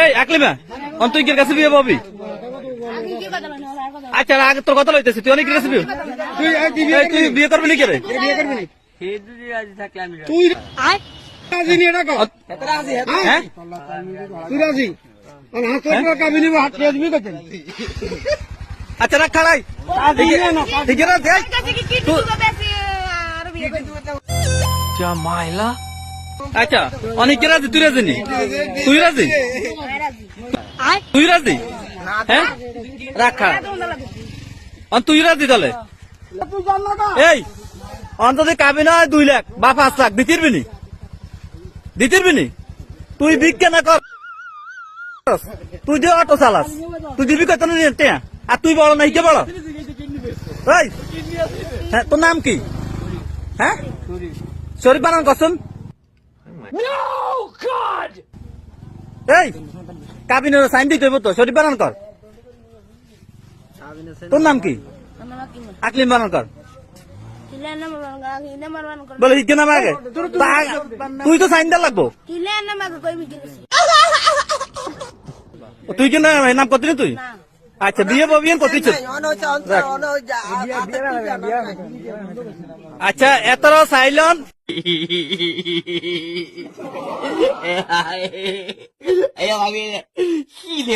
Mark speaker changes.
Speaker 1: এই আকলিমা অন্তরিকের কাছে বিয়ে পাবি? আচ্ছা আগে তোর কথা লইতেছি, তুই অনেকের কাছে বিয়ে তুই বিয়ে করবি নাকি রে? তুই রাজি নি এটা কর, হ্যাঁ তুই রাজি? হাত কাবি নিব, হাত খেয়ে দিবি কত? আচ্ছা রাখ খাড়াই ঠিক আছে মাইলা। আচ্ছা অনেক রাজি, তুই রাজি নি? তুই রাজি? তুই রাজি? হ্যাঁ রাখা তুই রাজি তাহলে? এই অন্তত কাবি না 2 লাখ বা 5 লাখ দিতিরবি নি? দিতিরবি নি? তুই বিজ্ঞান না কর, তুই যে অটো চালাস, তুই দিবি কত নিয়ে? আর তুই বড় নাই কে বড়? হ্যাঁ তোর নাম কি? হ্যাঁ শরীফ বানান কসম। এই কাবিনের সাইন দিতে হইব তো, শরীফ বানান কর। তোর নাম কি? আকলিম বানান কর। বলে হিকে নাম আগে, তুই তো সাইন দেওয়া লাগবো। তুই কি নাম করতি তুই? আচ্ছা বিয়ে পাবি করতিস? আচ্ছা এত সাইলন哎呀，妈逼！细的，